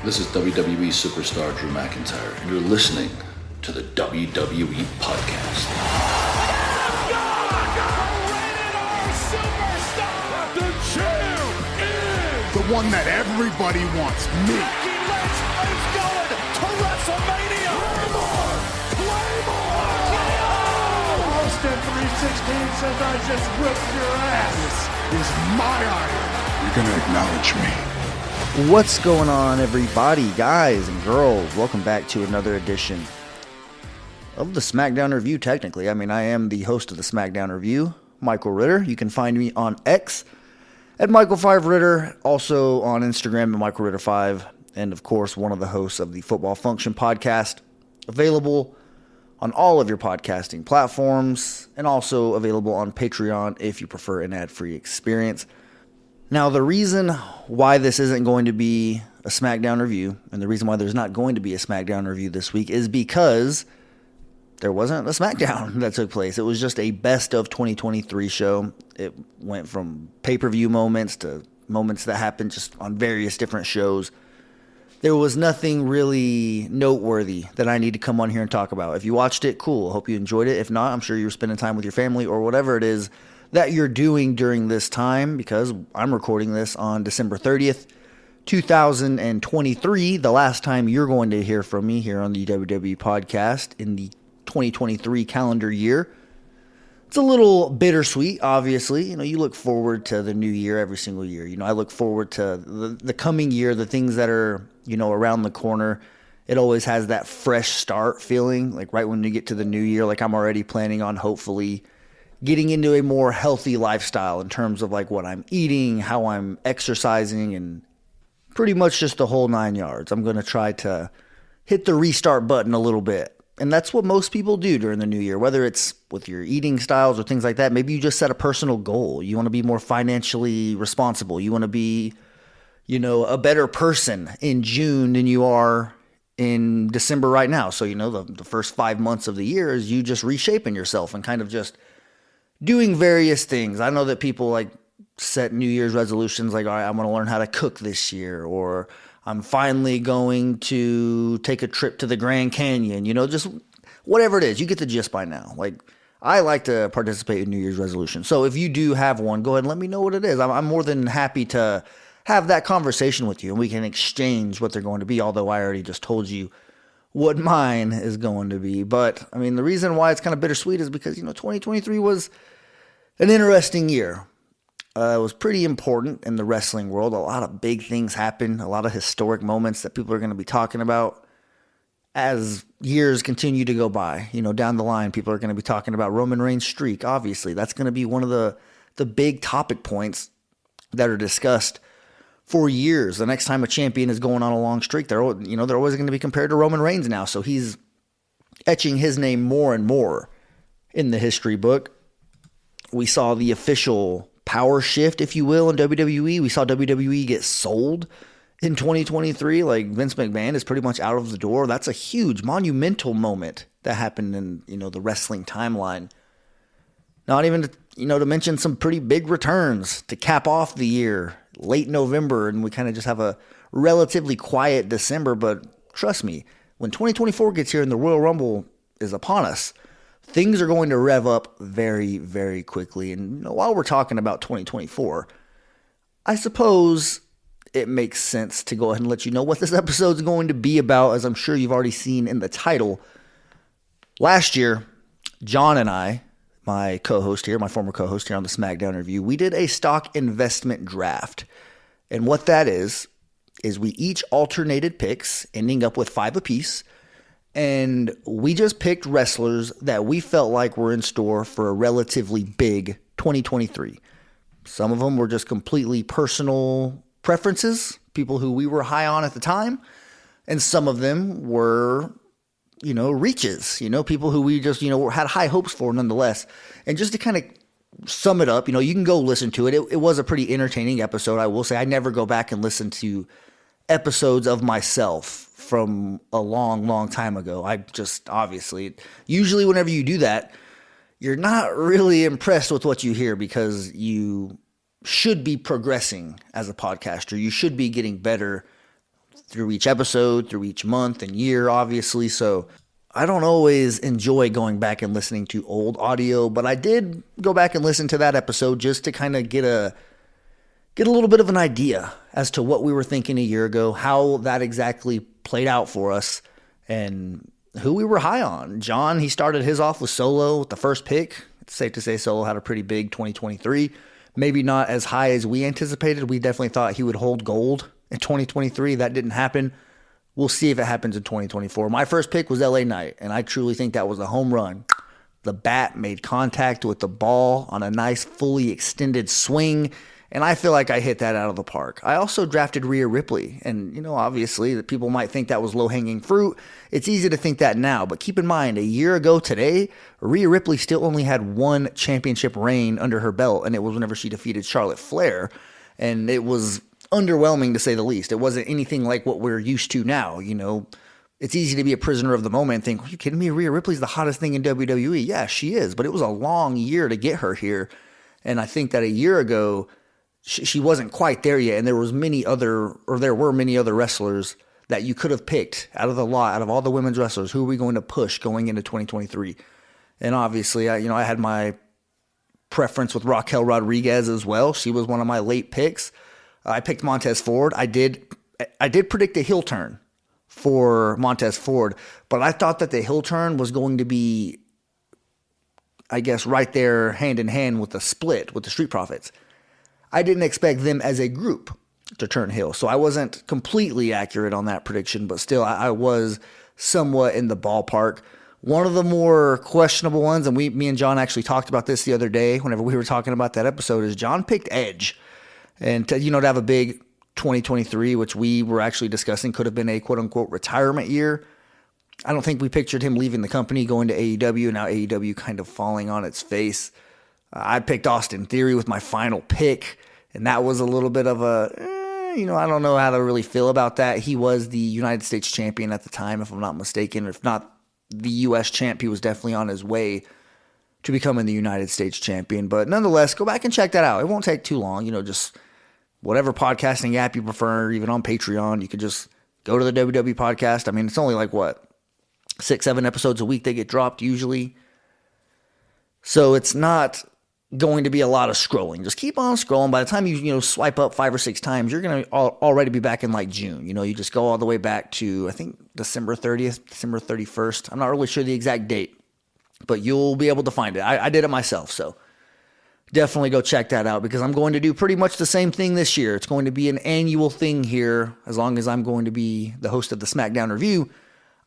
This is WWE superstar Drew McIntyre, and you're listening to the WWE Podcast. The champ is the one that everybody wants, me. Becky Lynch is going to WrestleMania. Claymore! Austin 316 says I just whipped your ass. This is my iron. You're going to acknowledge me. What's going on, everybody, guys and girls? Welcome back to another edition of the SmackDown Review, technically. I mean, I am the host of the SmackDown Review, Michal Ritter. You can find me on X at Michael5Ritter, also on Instagram at Michal Ritter 5, and of course, one of the hosts of the Football Function podcast, available on all of your podcasting platforms, and also available on Patreon if you prefer an ad-free experience. Now, the reason why this isn't going to be a SmackDown review, and the reason why there's not going to be a SmackDown review this week, is because there wasn't a SmackDown that took place. It was just a best of 2023 show. It went from pay-per-view moments to moments that happened just on various different shows. There was nothing really noteworthy that I need to come on here and talk about. If you watched it, cool. Hope you enjoyed it. If not, I'm sure you were spending time with your family or whatever it is that you're doing during this time, because I'm recording this on December 30th, 2023, the last time you're going to hear from me here on the WWE podcast in the 2023 calendar year. It's a little bittersweet, obviously. You know, you look forward to the new year every single year. You know, I look forward to the coming year, the things that are, you know, around the corner. It always has that fresh start feeling, like right when you get to the new year, like I'm already planning on hopefully getting into a more healthy lifestyle in terms of like what I'm eating, how I'm exercising, and pretty much just the whole 9 yards. I'm going to try to hit the restart button a little bit. And that's what most people do during the new year, whether it's with your eating styles or things like that. Maybe you just set a personal goal. You want to be more financially responsible. You want to be, you know, a better person in June than you are in December right now. So, you know, the first 5 months of the year is you just reshaping yourself and kind of just doing various things. I know that people like set New Year's resolutions like, all right, I'm going to learn how to cook this year, or I'm finally going to take a trip to the Grand Canyon, you know, just whatever it is. You get the gist by now. Like, I like to participate in New Year's resolutions. So if you do have one, go ahead and let me know what it is. I'm more than happy to have that conversation with you, and we can exchange what they're going to be, although I already just told you what mine is going to be. But, I mean, the reason why it's kind of bittersweet is because, you know, 2023 was an interesting year. It was pretty important in the wrestling world. A lot of big things happened, a lot of historic moments that people are going to be talking about as years continue to go by. You know, down the line, people are going to be talking about Roman Reigns' streak. Obviously, that's going to be one of the big topic points that are discussed for years. The next time a champion is going on a long streak, they're always going to be compared to Roman Reigns now. So he's etching his name more and more in the history book. We saw the official power shift, if you will, in WWE. We saw WWE get sold in 2023. Like, Vince McMahon is pretty much out of the door. That's a huge, monumental moment that happened in, you know, the wrestling timeline. Not even to mention some pretty big returns to cap off the year, late November, and we kind of just have a relatively quiet December. But trust me, when 2024 gets here and the Royal Rumble is upon us, things are going to rev up very, very quickly. And, you know, while we're talking about 2024, I suppose it makes sense to go ahead and let you know what this episode is going to be about, as I'm sure you've already seen in the title. Last year, John and I, my co-host here, my former co-host here on the SmackDown Review, we did a stock investment draft. And what that is we each alternated picks, ending up with 5 apiece. And we just picked wrestlers that we felt like were in store for a relatively big 2023. Some of them were just completely personal preferences, people who we were high on at the time. And some of them were, you know, reaches, you know, people who we just, you know, had high hopes for nonetheless. And just to kind of sum it up, you know, you can go listen to it. It was a pretty entertaining episode, I will say. I never go back and listen to episodes of myself from a long, long time ago. I just, obviously, usually whenever you do that, you're not really impressed with what you hear, because you should be progressing as a podcaster. You should be getting better through each episode, through each month and year, obviously. So I don't always enjoy going back and listening to old audio, but I did go back and listen to that episode just to kind of get a little bit of an idea as to what we were thinking a year ago, how that exactly played out for us, and who we were high on. John, he started his off with Solo with the first pick. It's safe to say Solo had a pretty big 2023. Maybe not as high as we anticipated. We definitely thought he would hold gold in 2023. That didn't happen. We'll see if it happens in 2024. My first pick was LA Knight, and I truly think that was a home run. The bat made contact with the ball on a nice, fully extended swing, and I feel like I hit that out of the park. I also drafted Rhea Ripley, and obviously, that people might think that was low-hanging fruit. It's easy to think that now, but keep in mind, a year ago today, Rhea Ripley still only had one championship reign under her belt, and it was whenever she defeated Charlotte Flair, and it was underwhelming to say the least. It wasn't anything like what we're used to now. It's easy to be a prisoner of the moment and think, are you kidding me? Rhea Ripley's the hottest thing in WWE. Yeah, she is, but it was a long year to get her here, and I think that a year ago, she wasn't quite there yet, and there were many other wrestlers that you could have picked out of the lot, out of all the women's wrestlers. Who are we going to push going into 2023? And obviously, I had my preference with Raquel Rodriguez as well. She was one of my late picks. I picked Montez Ford. I did predict a heel turn for Montez Ford, but I thought that the heel turn was going to be, I guess, right there hand in hand with the split with the Street Profits. I didn't expect them as a group to turn heel. So I wasn't completely accurate on that prediction, but still I was somewhat in the ballpark. One of the more questionable ones, and me and John actually talked about this the other day whenever we were talking about that episode, is John picked Edge. And to have a big 2023, which we were actually discussing could have been a quote-unquote retirement year. I don't think we pictured him leaving the company, going to AEW, now AEW kind of falling on its face. I picked Austin Theory with my final pick, and that was a little bit of I don't know how to really feel about that. He was the United States champion at the time, if I'm not mistaken. If not the U.S. champ, he was definitely on his way to becoming the United States champion. But nonetheless, go back and check that out. It won't take too long. Just whatever podcasting app you prefer, even on Patreon, you could just go to the WWE podcast. I mean, it's only like, 6-7 episodes a week they get dropped usually. So it's not going to be a lot of scrolling. Just keep on scrolling. By the time you swipe up 5 or 6 times, you're going to already be back in like June. You just go all the way back to, I think, December 30th, December 31st. I'm not really sure the exact date, but you'll be able to find it. I did it myself, so definitely go check that out, because I'm going to do pretty much the same thing this year. It's going to be an annual thing here. As long as I'm going to be the host of the SmackDown Review,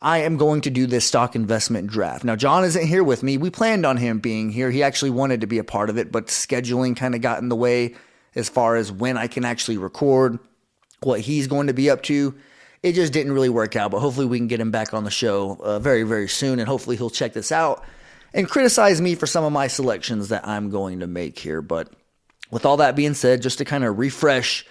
I am going to do this stock investment draft. Now, John isn't here with me. We planned on him being here. He actually wanted to be a part of it, but scheduling kind of got in the way as far as when I can actually record, what he's going to be up to. It just didn't really work out, but hopefully we can get him back on the show very, very soon, and hopefully he'll check this out and criticize me for some of my selections that I'm going to make here. But with all that being said, just to kind of refresh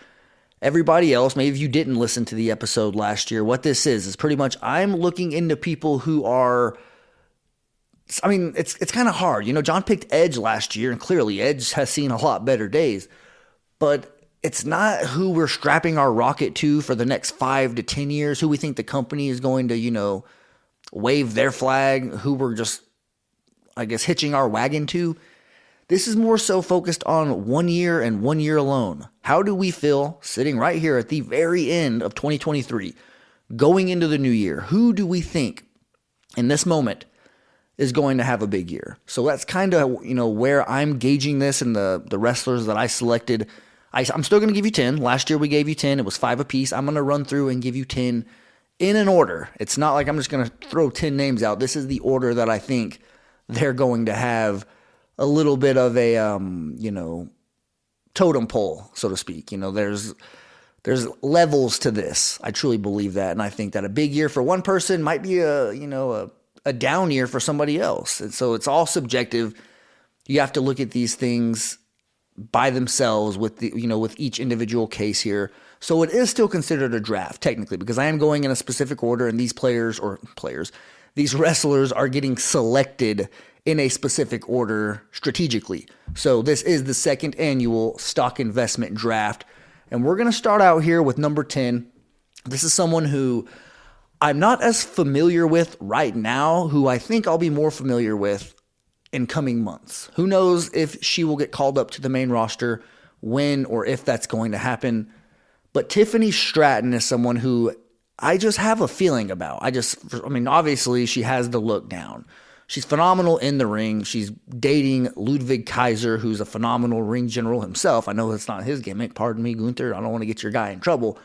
everybody else, maybe if you didn't listen to the episode last year, what this is pretty much I'm looking into people who are, I mean, it's kind of hard. John picked Edge last year, and clearly Edge has seen a lot better days, but it's not who we're strapping our rocket to for the next 5 to 10 years, who we think the company is going to, wave their flag, who we're just, I guess, hitching our wagon to. This is more so focused on 1 year and 1 year alone. How do we feel sitting right here at the very end of 2023, going into the new year? Who do we think in this moment is going to have a big year? So that's kind of, where I'm gauging this, and the wrestlers that I selected. I'm still going to give you 10. Last year we gave you 10. It was 5 apiece. I'm going to run through and give you 10 in an order. It's not like I'm just going to throw 10 names out. This is the order that I think they're going to have a little bit of a, totem pole, so to speak. There's levels to this. I truly believe that. And I think that a big year for one person might be a down year for somebody else. And so it's all subjective. You have to look at these things by themselves with with each individual case here. So it is still considered a draft technically, because I am going in a specific order, and these these wrestlers are getting selected in a specific order strategically. So this is the second annual stock investment draft. And we're going to start out here with number 10. This is someone who I'm not as familiar with right now, who I think I'll be more familiar with in coming months. Who knows if she will get called up to the main roster, when or if that's going to happen. But Tiffany Stratton is someone who I just have a feeling about. Obviously she has the look down. She's phenomenal in the ring. She's dating Ludwig Kaiser, who's a phenomenal ring general himself. I know that's not his gimmick. Pardon me, Gunther. I don't want to get your guy in trouble.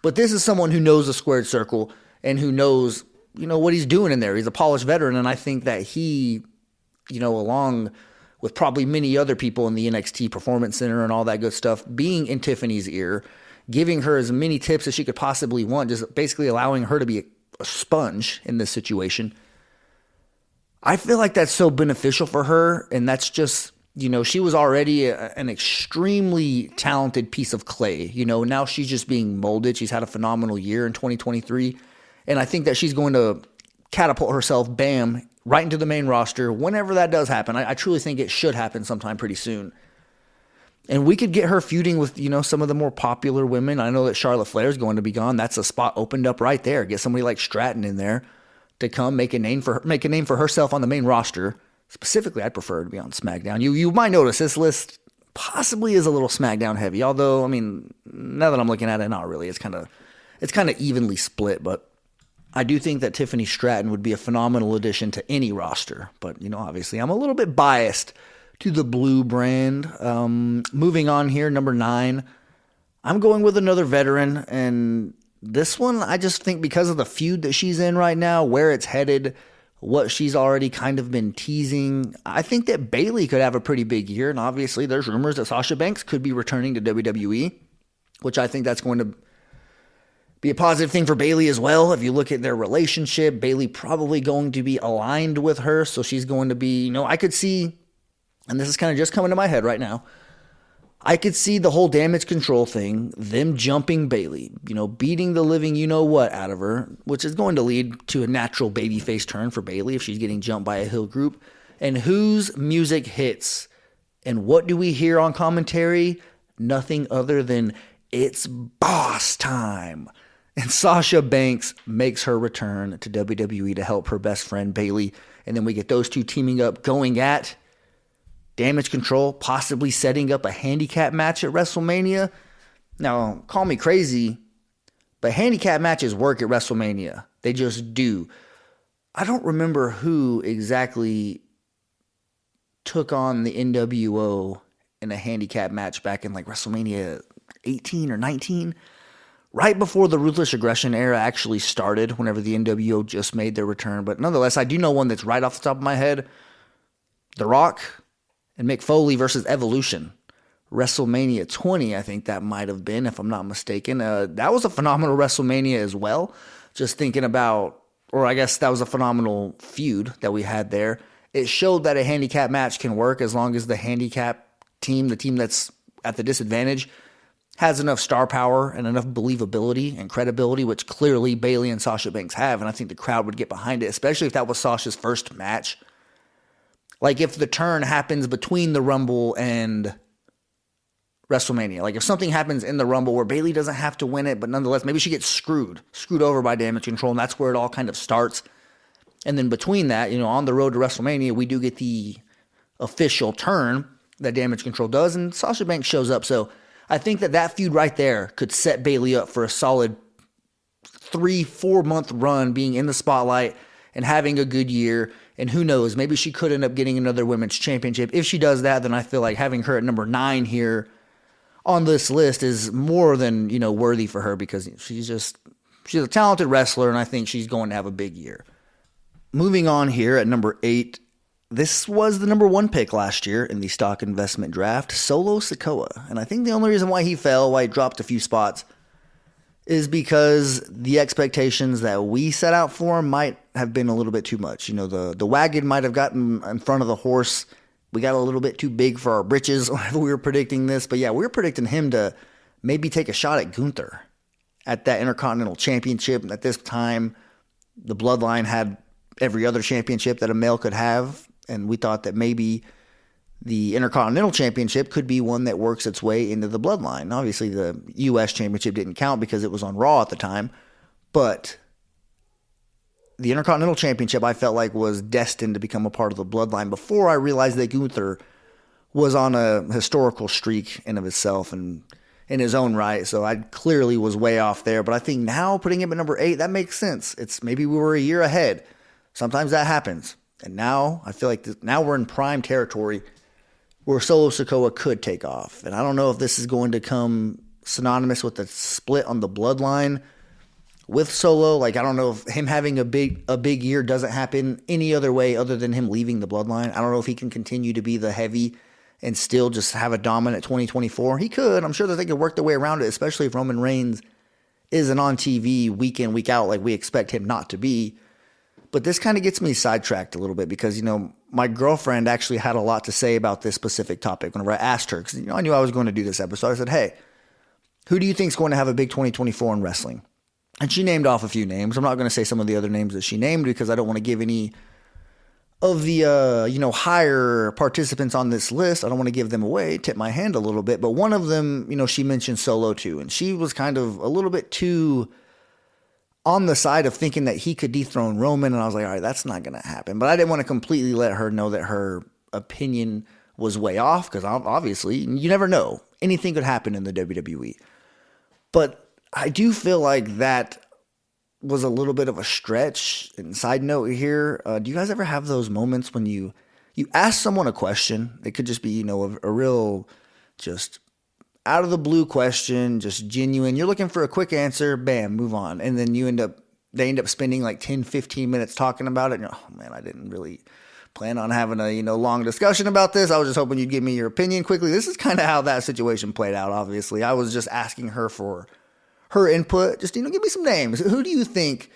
But this is someone who knows the squared circle and who knows, what he's doing in there. He's a polished veteran, and I think that he, along with probably many other people in the NXT Performance Center and all that good stuff, being in Tiffany's ear, giving her as many tips as she could possibly want, just basically allowing her to be a sponge in this situation. I feel like that's so beneficial for her, and that's just, she was already an extremely talented piece of clay. Now she's just being molded. She's had a phenomenal year in 2023, and I think that she's going to catapult herself, bam, right into the main roster whenever that does happen. I truly think it should happen sometime pretty soon. And we could get her feuding with, some of the more popular women. I know that Charlotte Flair is going to be gone. That's a spot opened up right there. Get somebody like Stratton in there to come make a name for herself on the main roster. Specifically, I'd prefer to be on SmackDown. You might notice this list possibly is a little SmackDown heavy. Although, now that I'm looking at it, not really. It's kind of evenly split. But I do think that Tiffany Stratton would be a phenomenal addition to any roster. But obviously, I'm a little bit biased to the blue brand. Moving on here, number 9, I'm going with another veteran, and this one, I just think because of the feud that she's in right now, where it's headed, what she's already kind of been teasing, I think that Bayley could have a pretty big year. And obviously, there's rumors that Sasha Banks could be returning to WWE, which I think that's going to be a positive thing for Bayley as well. If you look at their relationship, Bayley probably going to be aligned with her, so she's going to be, I could see, and this is kind of just coming to my head right now, I could see the whole Damage Control thing, them jumping Bayley, beating the living you-know-what out of her, which is going to lead to a natural babyface turn for Bayley if she's getting jumped by a heel group. And whose music hits? And what do we hear on commentary? Nothing other than, it's boss time. And Sasha Banks makes her return to WWE to help her best friend Bayley. And then we get those two teaming up, going at Damage Control, possibly setting up a handicap match at WrestleMania. Now, call me crazy, but handicap matches work at WrestleMania. They just do. I don't remember who exactly took on the NWO in a handicap match back in WrestleMania 18 or 19. Right before the Ruthless Aggression era actually started, whenever the NWO just made their return. But nonetheless, I do know one that's right off the top of my head. The Rock and Mick Foley versus Evolution. WrestleMania 20, I think that might have been, if I'm not mistaken. That was a phenomenal WrestleMania as well. Just thinking about, or I guess that was a phenomenal feud that we had there. It showed that a handicap match can work as long as the handicap team, the team that's at the disadvantage, has enough star power and enough believability and credibility, which clearly Bayley and Sasha Banks have. And I think the crowd would get behind it, especially if that was Sasha's first match. Like if the turn happens between the Rumble and WrestleMania. Like if something happens in the Rumble where Bayley doesn't have to win it, but nonetheless, maybe she gets screwed over by Damage Control, and that's where it all kind of starts. And then between that, on the road to WrestleMania, we do get the official turn that Damage Control does, and Sasha Banks shows up. So I think that feud right there could set Bayley up for a solid 3-4 month run being in the spotlight and having a good year. And who knows, maybe she could end up getting another women's championship. If she does that, then I feel like having her at number 9 here on this list is more than, worthy for her, because she's a talented wrestler, and I think she's going to have a big year. Moving on here at number 8, this was the number 1 pick last year in the stock investment draft, Solo Sikoa. And I think the only reason why he dropped a few spots, is because the expectations that we set out for him might have been a little bit too much. The wagon might have gotten in front of the horse. We got a little bit too big for our britches whenever we were predicting this. But yeah, we were predicting him to maybe take a shot at Gunther at that Intercontinental Championship. At this time, the Bloodline had every other championship that a male could have. And we thought that maybe the Intercontinental Championship could be one that works its way into the bloodline. Obviously, the U.S. Championship didn't count because it was on Raw at the time, but the Intercontinental Championship I felt like was destined to become a part of the bloodline before I realized that Gunther was on a historical streak in of itself and in his own right. So I clearly was way off there. But I think now putting him at number 8, that makes sense. It's maybe we were a year ahead. Sometimes that happens. And now I feel like now we're in prime territory where Solo Sikoa could take off. And I don't know if this is going to come synonymous with the split on the bloodline with Solo. Like, I don't know if him having a big year doesn't happen any other way other than him leaving the bloodline. I don't know if he can continue to be the heavy and still just have a dominant 2024. He could. I'm sure that they could work their way around it, especially if Roman Reigns isn't on TV week in, week out like we expect him not to be. But this kind of gets me sidetracked a little bit because, my girlfriend actually had a lot to say about this specific topic whenever I asked her, because I knew I was going to do this episode. I said, hey, who do you think is going to have a big 2024 in wrestling? And she named off a few names. I'm not going to say some of the other names that she named because I don't want to give any of the, higher participants on this list. I don't want to give them away, tip my hand a little bit. But one of them, she mentioned Solo too. And she was kind of a little bit too on the side of thinking that he could dethrone Roman. And I was like, all right, that's not going to happen. But I didn't want to completely let her know that her opinion was way off because obviously you never know. Anything could happen in the WWE. But I do feel like that was a little bit of a stretch. And side note here, do you guys ever have those moments when you ask someone a question? It could just be, a real just out of the blue question, just genuine. You're looking for a quick answer, bam, move on. And then they end up spending like 10, 15 minutes talking about it. And oh man, I didn't really plan on having a, long discussion about this. I was just hoping you'd give me your opinion quickly. This is kind of how that situation played out, obviously. I was just asking her for her input. Just, give me some names. Who do you think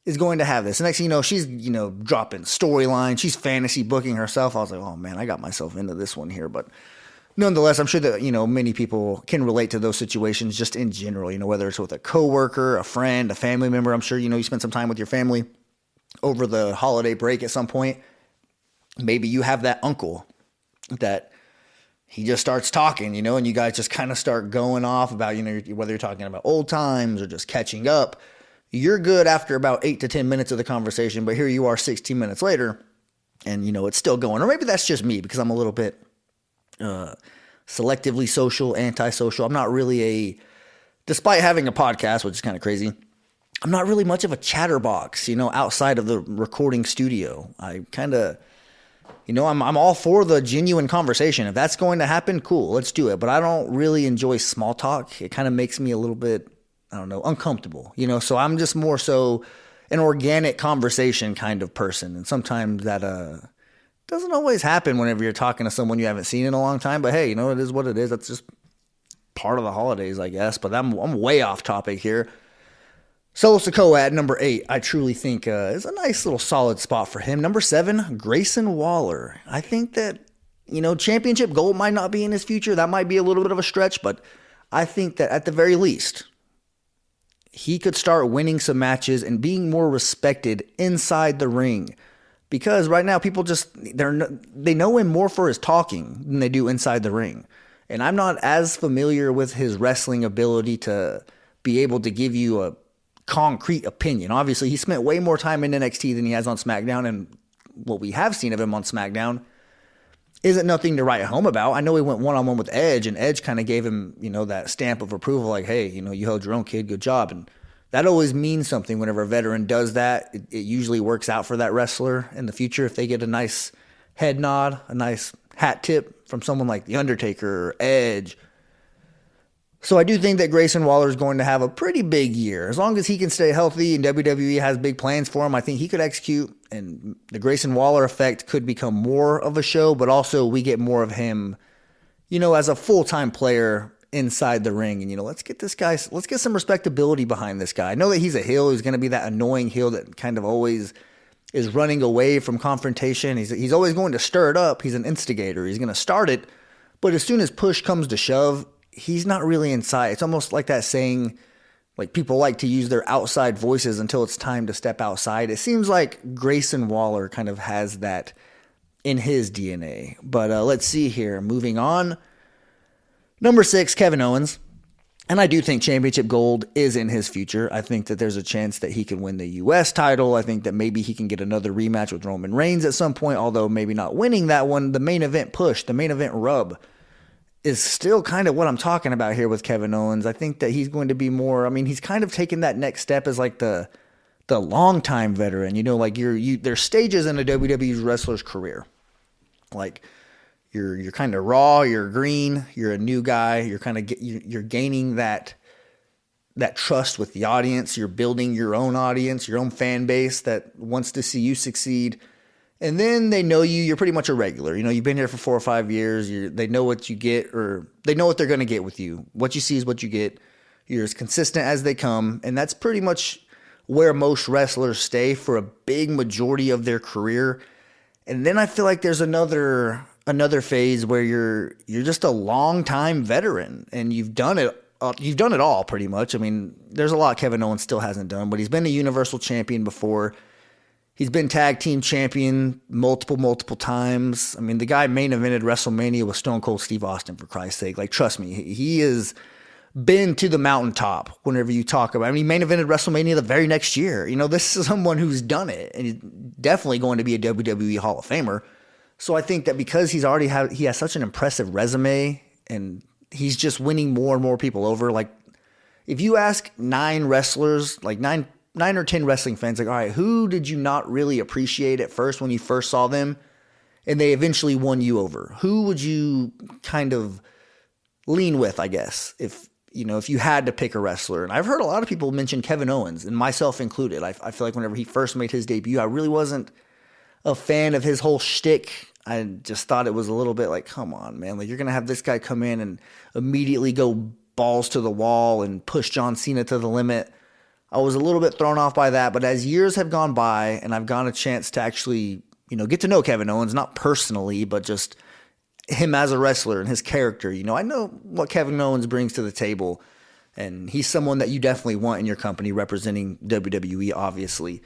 is going to have this? And next thing you know, she's, dropping storyline. She's fantasy booking herself. I was like, oh man, I got myself into this one here. But nonetheless, I'm sure that, many people can relate to those situations just in general, whether it's with a coworker, a friend, a family member. I'm sure, you spent some time with your family over the holiday break at some point. Maybe you have that uncle that he just starts talking, and you guys just kind of start going off about, whether you're talking about old times or just catching up. You're good after about 8 to 10 minutes of the conversation, but here you are 16 minutes later and, it's still going. Or maybe that's just me because I'm a little bit selectively social, antisocial. I'm not really despite having a podcast, which is kind of crazy, I'm not really much of a chatterbox, outside of the recording studio. I kind of, I'm all for the genuine conversation. If that's going to happen, cool, let's do it. But I don't really enjoy small talk. It kind of makes me a little bit, uncomfortable, so I'm just more so an organic conversation kind of person. And sometimes that, doesn't always happen whenever you're talking to someone you haven't seen in a long time. But hey, it is what it is. That's just part of the holidays, I guess. But I'm way off topic here. Solo Sikoa at number 8, I truly think is a nice little solid spot for him. Number 7, Grayson Waller. I think that, championship gold might not be in his future. That might be a little bit of a stretch. But I think that at the very least, he could start winning some matches and being more respected inside the ring. Because right now people they know him more for his talking than they do inside the ring. And I'm not as familiar with his wrestling ability to be able to give you a concrete opinion. Obviously, he spent way more time in NXT than he has on SmackDown. And what we have seen of him on SmackDown isn't nothing to write home about. I know he went one-on-one with Edge, and Edge kind of gave him, that stamp of approval, like, hey, you held your own, kid, good job. And that always means something whenever a veteran does that. It usually works out for that wrestler in the future if they get a nice head nod, a nice hat tip from someone like The Undertaker or Edge. So I do think that Grayson Waller is going to have a pretty big year. As long as he can stay healthy and WWE has big plans for him, I think he could execute. And the Grayson Waller effect could become more of a show, but also we get more of him, as a full-time player inside the ring. And, let's get some respectability behind this guy. I know that he's a heel. He's going to be that annoying heel that kind of always is running away from confrontation. He's always going to stir it up. He's an instigator. He's going to start it. But as soon as push comes to shove, he's not really inside. It's almost like that saying, like people like to use their outside voices until it's time to step outside. It seems like Grayson Waller kind of has that in his DNA. But let's see here. Moving on. Number 6, Kevin Owens. And I do think championship gold is in his future. I think that there's a chance that he can win the U.S. title. I think that maybe he can get another rematch with Roman Reigns at some point, although maybe not winning that one. The main event push, the main event rub is still kind of what I'm talking about here with Kevin Owens. I think that he's going to be more, he's kind of taking that next step as like the long-time veteran. Like there's stages in a WWE wrestler's career. Like, you're kind of raw, you're green, you're a new guy, you're gaining that trust with the audience, you're building your own audience, your own fan base that wants to see you succeed. And then they know you're pretty much a regular. You've been here for 4 or 5 years, they know what you get, or they know what they're going to get with you. What you see is what you get. You're as consistent as they come, and that's pretty much where most wrestlers stay for a big majority of their career. And then I feel like there's another phase where you're just a long-time veteran and you've done it all pretty much. There's a lot Kevin Owens still hasn't done, but he's been a Universal Champion before. He's been Tag Team Champion multiple times. The guy main evented WrestleMania with Stone Cold Steve Austin, for Christ's sake. Like, trust me, he has been to the mountaintop whenever you talk about. He main evented WrestleMania the very next year. This is someone who's done it, and he's definitely going to be a WWE Hall of Famer. So I think that because he has such an impressive resume, and he's just winning more and more people over. Like, if you ask 9 wrestlers, like 9 or 10 wrestling fans, like, all right, who did you not really appreciate at first when you first saw them, and they eventually won you over? Who would you kind of lean with, I guess, if you had to pick a wrestler? And I've heard a lot of people mention Kevin Owens, and myself included. I feel like whenever he first made his debut, I really wasn't a fan of his whole shtick. I just thought it was a little bit like, come on, man. Like, you're going to have this guy come in and immediately go balls to the wall and push John Cena to the limit. I was a little bit thrown off by that. But as years have gone by and I've gotten a chance to actually, get to know Kevin Owens, not personally, but just him as a wrestler and his character, I know what Kevin Owens brings to the table. And he's someone that you definitely want in your company representing WWE, obviously.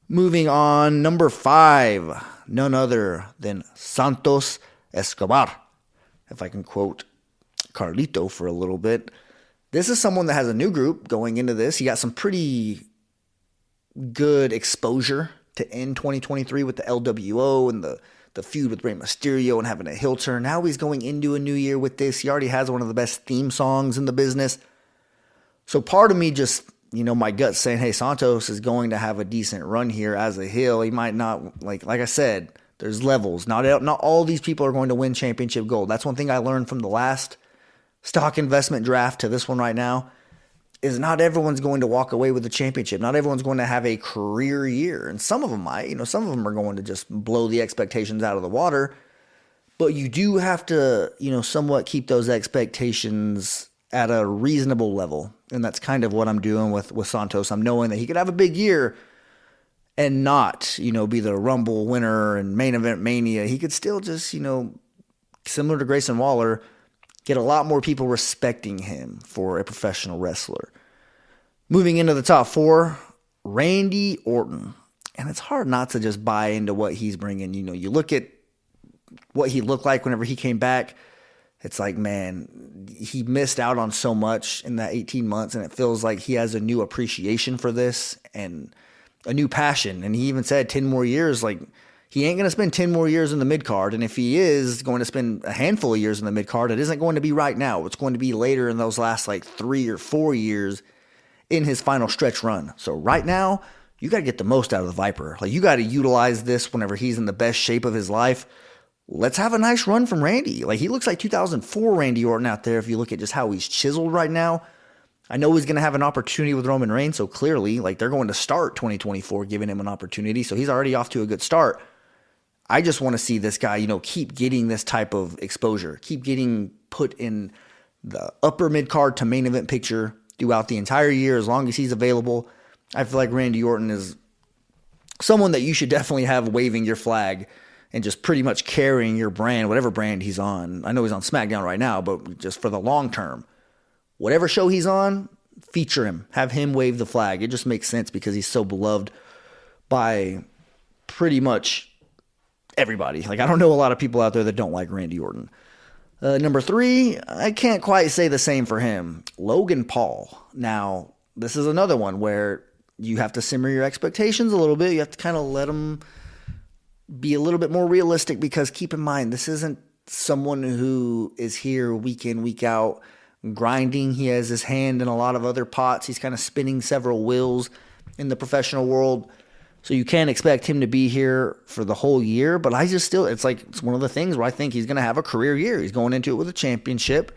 Moving on, number 5, none other than Santos Escobar. If I can quote Carlito for a little bit. This is someone that has a new group going into this. He got some pretty good exposure to end 2023 with the LWO and the feud with Rey Mysterio and having a heel turn. Now he's going into a new year with this. He already has one of the best theme songs in the business. So part of me just, my gut's saying, hey, Santos is going to have a decent run here as a heel. He might not, like I said, there's levels. Not all these people are going to win championship gold. That's one thing I learned from the last stock investment draft to this one right now, is not everyone's going to walk away with a championship. Not everyone's going to have a career year. And some of them might. Some of them are going to just blow the expectations out of the water. But you do have to, somewhat keep those expectations at a reasonable level. And that's kind of what I'm doing with Santos. I'm knowing that he could have a big year and not, be the Rumble winner and main event mania. He could still just, similar to Grayson Waller, get a lot more people respecting him for a professional wrestler. Moving into the top 4, Randy Orton. And it's hard not to just buy into what he's bringing. You look at what he looked like whenever he came back. It's like, man, he missed out on so much in that 18 months, and it feels like he has a new appreciation for this and a new passion. And he even said 10 more years, like, he ain't going to spend 10 more years in the mid-card, and if he is going to spend a handful of years in the mid-card, it isn't going to be right now. It's going to be later in those last, 3 or 4 years in his final stretch run. So right now, you got to get the most out of the Viper. You got to utilize this whenever he's in the best shape of his life. Let's have a nice run from Randy. He looks like 2004 Randy Orton out there if you look at just how he's chiseled right now. I know he's going to have an opportunity with Roman Reigns, so clearly, they're going to start 2024 giving him an opportunity, so he's already off to a good start. I just want to see this guy, keep getting this type of exposure, keep getting put in the upper mid-card to main event picture throughout the entire year as long as he's available. I feel like Randy Orton is someone that you should definitely have waving your flag and just pretty much carrying your brand, whatever brand he's on. I know he's on SmackDown right now, but just for the long term, whatever show he's on, feature him. Have him wave the flag. It just makes sense because he's so beloved by pretty much everybody. Like, I don't know a lot of people out there that don't like Randy Orton. Number 3, I can't quite say the same for him. Logan Paul. Now, this is another one where you have to simmer your expectations a little bit. You have to kind of let them be a little bit more realistic, because keep in mind, this isn't someone who is here week in, week out, grinding. He has his hand in a lot of other pots. He's kind of spinning several wheels in the professional world. So you can't expect him to be here for the whole year. But I just still, it's one of the things where I think he's going to have a career year. He's going into it with a championship.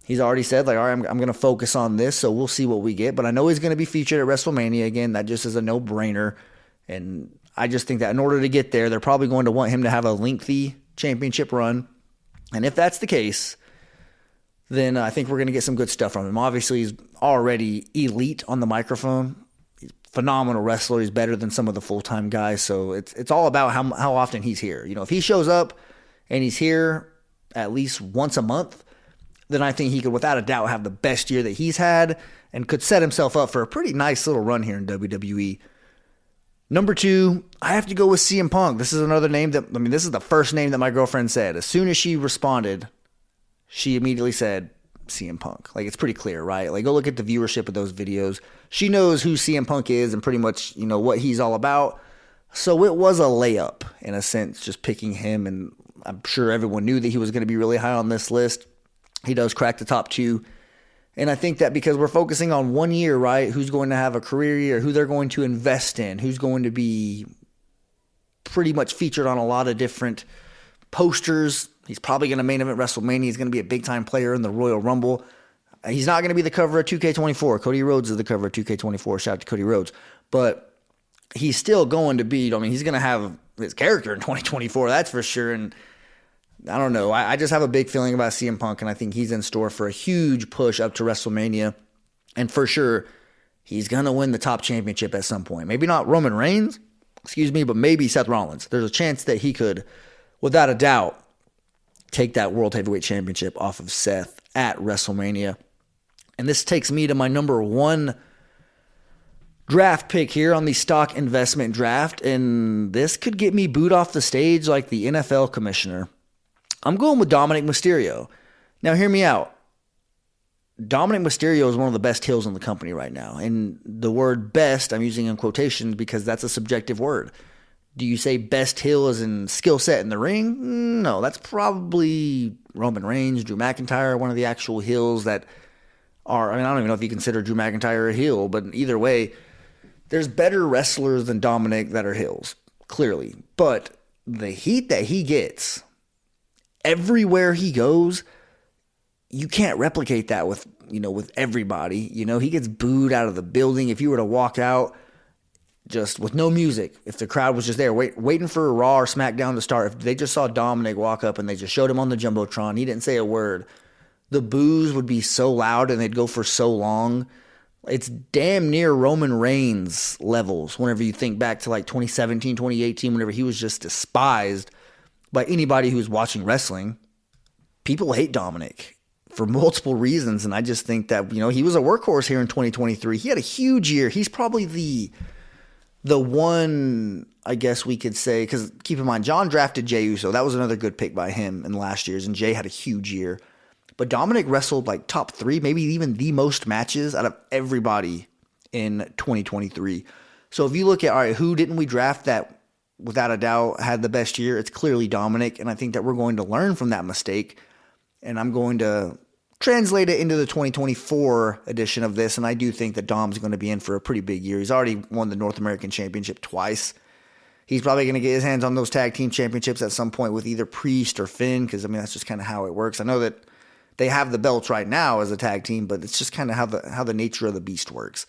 He's already said, like, all right, I'm going to focus on this, so we'll see what we get. But I know he's going to be featured at WrestleMania again. That just is a no-brainer. And I just think that in order to get there, they're probably going to want him to have a lengthy championship run. And if that's the case, then I think we're going to get some good stuff from him. Obviously, he's already elite on the microphone. He's a phenomenal wrestler. He's better than some of the full-time guys. So it's all about how often he's here. You know, if he shows up and he's here at least once a month, then I think he could without a doubt have the best year that he's had and could set himself up for a pretty nice little run here in WWE. Number 2, I have to go with CM Punk. This is another name this is the first name that my girlfriend said. As soon as she responded, she immediately said CM Punk. Like, it's pretty clear, right? Like, go look at the viewership of those videos. She knows who CM Punk is and pretty much, you know, what he's all about. So it was a layup, in a sense, just picking him. And I'm sure everyone knew that he was going to be really high on this list. He does crack the top 2. And I think that because we're focusing on 1 year, right, who's going to have a career year, who they're going to invest in, who's going to be pretty much featured on a lot of different posters. He's probably going to main event WrestleMania. He's going to be a big-time player in the Royal Rumble. He's not going to be the cover of 2K24. Cody Rhodes is the cover of 2K24. Shout out to Cody Rhodes. But he's still going to be, he's going to have his character in 2024, that's for sure. And I don't know. I just have a big feeling about CM Punk, and I think he's in store for a huge push up to WrestleMania. And for sure, he's going to win the top championship at some point. Maybe not Roman Reigns, but maybe Seth Rollins. There's a chance that he could, without a doubt, take that World Heavyweight Championship off of Seth at WrestleMania. And this takes me to my number 1 draft pick here on the stock investment draft. And this could get me booed off the stage like the NFL commissioner. I'm going with Dominic Mysterio. Now, hear me out. Dominic Mysterio is one of the best heels in the company right now. And the word best, I'm using in quotations because that's a subjective word. Do you say best heel as in skill set in the ring? No, that's probably Roman Reigns, Drew McIntyre, one of the actual heels that are, I don't even know if you consider Drew McIntyre a heel, but either way, there's better wrestlers than Dominic that are heels, clearly. But the heat that he gets everywhere he goes, you can't replicate that with everybody. He gets booed out of the building. If you were to walk out just with no music, if the crowd was just there waiting for a Raw or SmackDown to start, if they just saw Dominic walk up and they just showed him on the Jumbotron, he didn't say a word, the boos would be so loud and they'd go for so long. It's damn near Roman Reigns levels whenever you think back to like 2017, 2018, whenever he was just despised by anybody who's watching wrestling. People hate Dominic for multiple reasons, and I just think that, he was a workhorse here in 2023. He had a huge year. He's probably the one, I guess we could say, because keep in mind, John drafted Jey Uso. That was another good pick by him in last year's, and Jey had a huge year. But Dominic wrestled like top 3, maybe even the most matches out of everybody in 2023. So if you look at, all right, who didn't we draft that without a doubt had the best year? It's clearly Dominic, and I think that we're going to learn from that mistake, and I'm going to translate it into the 2024 edition of this, and I do think that Dom's going to be in for a pretty big year. He's already won the North American Championship twice. He's probably going to get his hands on those tag team championships at some point with either Priest or Finn, because, that's just kind of how it works. I know that they have the belts right now as a tag team, but it's just kind of how the nature of the beast works.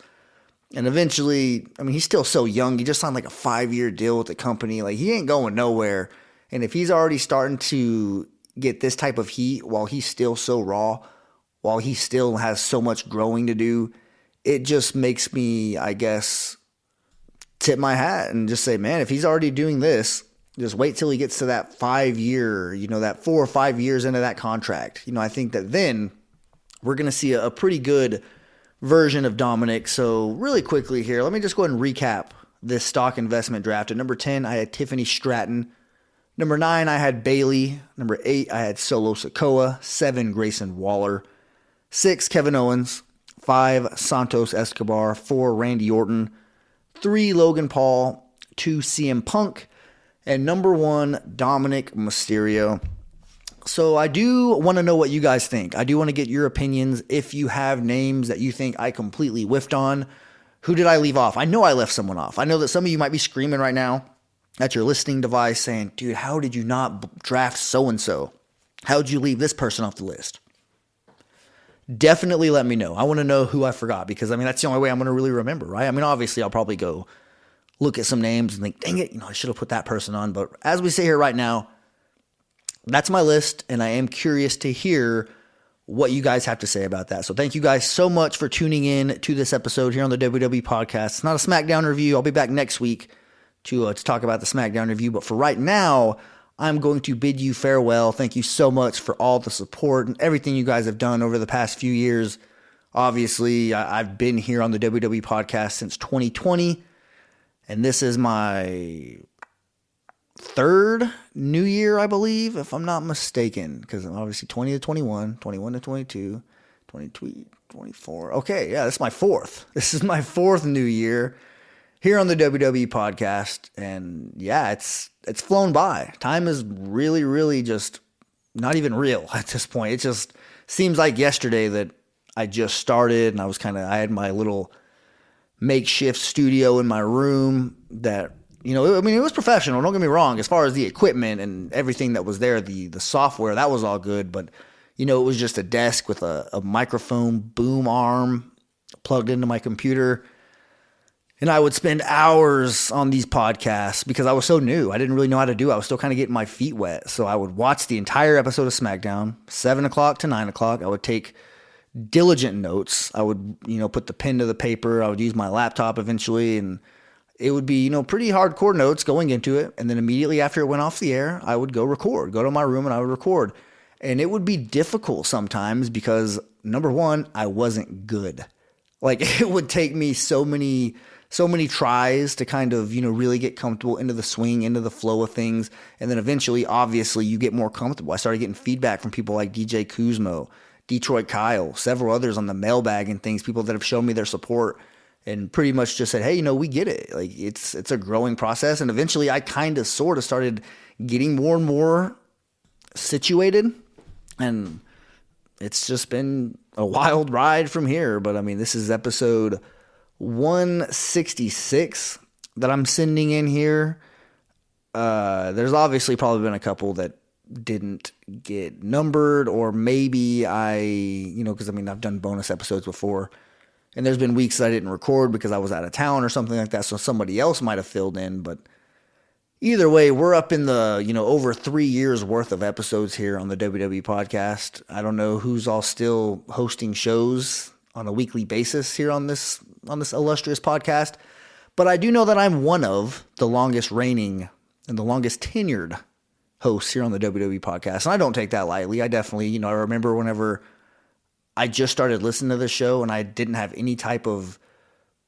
And eventually, he's still so young. He just signed like a 5-year deal with the company. Like, he ain't going nowhere. And if he's already starting to get this type of heat while he's still so raw, while he still has so much growing to do, it just makes me, I guess, tip my hat and just say, man, if he's already doing this, just wait till he gets to that 5-year, that 4 or 5 years into that contract. I think that then we're going to see a pretty good version of Dominic. So really quickly here, let me just go ahead and recap this stock investment draft. At number 10, I had Tiffany Stratton. Number 9, I had Bailey. Number 8, I had Solo Sikoa. 7, Grayson Waller. 6, Kevin Owens. 5, Santos Escobar. 4, Randy Orton. 3, Logan Paul. 2, CM Punk. And number 1, Dominic Mysterio. So I do want to know what you guys think. I do want to get your opinions. If you have names that you think I completely whiffed on, who did I leave off? I know I left someone off. I know that some of you might be screaming right now at your listening device saying, dude, how did you not draft so-and-so? How did you leave this person off the list? Definitely let me know. I want to know who I forgot because, that's the only way I'm going to really remember, right? Obviously, I'll probably go look at some names and think, dang it, I should have put that person on. But as we sit here right now, that's my list, and I am curious to hear what you guys have to say about that. So thank you guys so much for tuning in to this episode here on the WWE Podcast. It's not a SmackDown review. I'll be back next week to talk about the SmackDown review. But for right now, I'm going to bid you farewell. Thank you so much for all the support and everything you guys have done over the past few years. Obviously, I've been here on the WWE Podcast since 2020, and this is my 3rd new year, I believe, if I'm not mistaken, because obviously 20 to 21, 21 to 22, 22, 24. Okay, yeah, this is my 4th. This is my 4th new year here on the WWE Podcast, and yeah, it's flown by. Time is really, really just not even real at this point. It just seems like yesterday that I just started, and I had my little makeshift studio in my room that, it was professional. Don't get me wrong. As far as the equipment and everything that was there, the software, that was all good. But, it was just a desk with a microphone boom arm plugged into my computer. And I would spend hours on these podcasts because I was so new. I didn't really know how to do it. I was still kind of getting my feet wet. So I would watch the entire episode of SmackDown, 7 o'clock to 9 o'clock. I would take diligent notes. I would, put the pen to the paper. I would use my laptop eventually, and it would be, pretty hardcore notes going into it. And then immediately after it went off the air, I would go to my room and I would record. And it would be difficult sometimes because, number one, I wasn't good. It would take me so many tries to kind of, really get comfortable into the swing, into the flow of things. And then eventually, obviously, you get more comfortable. I started getting feedback from people like DJ Kuzmo, Detroit Kyle, several others on the mailbag and things, people that have shown me their support and pretty much just said, hey, we get it. It's a growing process. And eventually I kind of sort of started getting more and more situated. And it's just been a wild ride from here. But this is episode 166 that I'm sending in here. There's obviously probably been a couple that didn't get numbered, or maybe because I've done bonus episodes before. And there's been weeks that I didn't record because I was out of town or something like that, so somebody else might have filled in. But either way, we're up in the, over 3 years worth of episodes here on the WWE Podcast. I don't know who's all still hosting shows on a weekly basis here on this illustrious podcast, but I do know that I'm one of the longest reigning and the longest tenured hosts here on the WWE Podcast. And I don't take that lightly. I definitely, I remember whenever I just started listening to this show and I didn't have any type of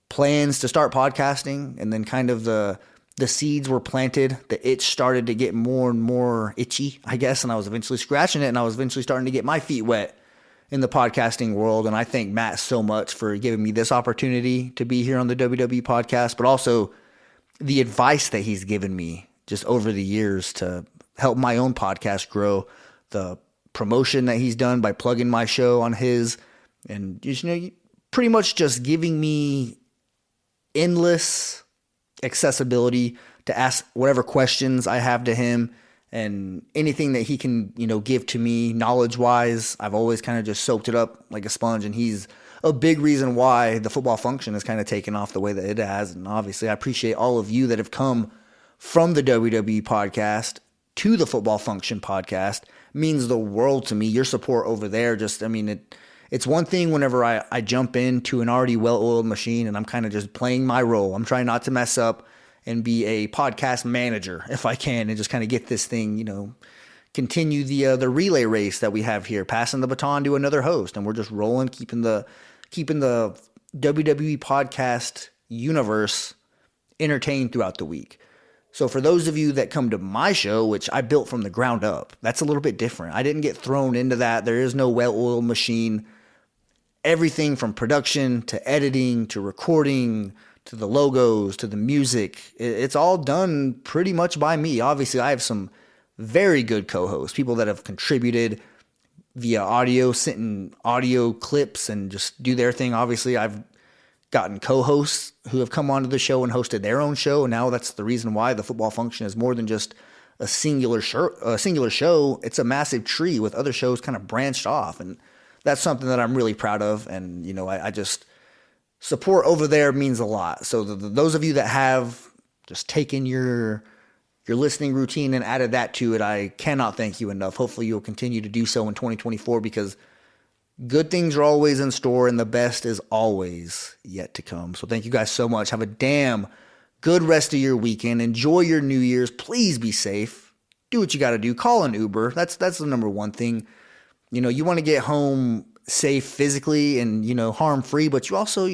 plans to start podcasting. And then kind of the seeds were planted. The itch started to get more and more itchy, I guess. And I was eventually scratching it, and I was eventually starting to get my feet wet in the podcasting world. And I thank Matt so much for giving me this opportunity to be here on the WWE Podcast, but also the advice that he's given me just over the years to help my own podcast grow, the promotion that he's done by plugging my show on his, and pretty much just giving me endless accessibility to ask whatever questions I have to him, and anything that he can, give to me knowledge-wise. I've always kind of just soaked it up like a sponge, and he's a big reason why the football function has kind of taken off the way that it has. And obviously I appreciate all of you that have come from the WWE Podcast to the Football Function Podcast. Means the world to me. Your support over there, it's one thing whenever I jump into an already well-oiled machine and I'm kind of just playing my role. I'm trying not to mess up and be a podcast manager if I can, and just kind of get this thing, continue the relay race that we have here, passing the baton to another host, and we're just rolling, keeping the WWE Podcast universe entertained throughout the week. So for those of you that come to my show, which I built from the ground up, that's a little bit different. I didn't get thrown into that. There is no well-oiled machine. Everything from production to editing to recording to the logos to the music, it's all done pretty much by me. Obviously, I have some very good co-hosts, people that have contributed via audio, sent in audio clips and just do their thing. Obviously, I've gotten co-hosts who have come onto the show and hosted their own show. And now that's the reason why the Football Function is more than just a singular show. It's a massive tree with other shows kind of branched off. And that's something that I'm really proud of. And, I just, support over there means a lot. So those of you that have just taken your listening routine and added that to it, I cannot thank you enough. Hopefully you'll continue to do so in 2024 because good things are always in store and the best is always yet to come. So thank you guys so much. Have a damn good rest of your weekend. Enjoy your New Year's. Please be safe. Do what you got to do. Call an Uber. That's the number one thing. You want to get home safe physically and, harm-free, but you also,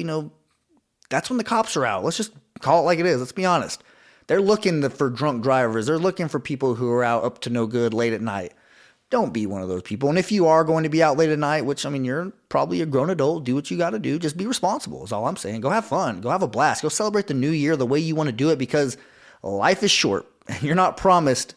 that's when the cops are out. Let's just call it like it is. Let's be honest. They're looking for drunk drivers. They're looking for people who are out up to no good late at night. Don't be one of those people. And if you are going to be out late at night, which, you're probably a grown adult, do what you got to do. Just be responsible is all I'm saying. Go have fun. Go have a blast. Go celebrate the new year the way you want to do it because life is short and you're not promised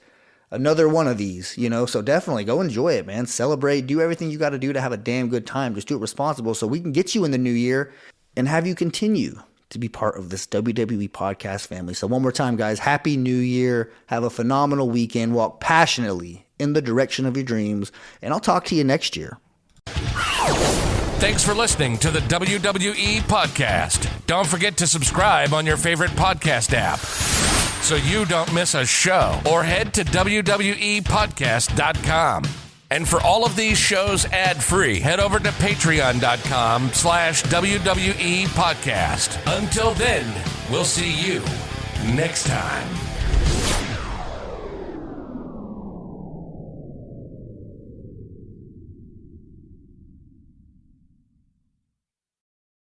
another one of these, so definitely go enjoy it, man. Celebrate, do everything you got to do to have a damn good time. Just do it responsible so we can get you in the new year and have you continue to be part of this WWE podcast family. So one more time, guys, Happy New Year. Have a phenomenal weekend. Walk passionately in the direction of your dreams, and I'll talk to you next year. Thanks for listening to the WWE podcast. Don't forget to subscribe on your favorite podcast app so you don't miss a show, or head to WWEpodcast.com. And for all of these shows ad-free, head over to patreon.com/WWE podcast. Until then, we'll see you next time.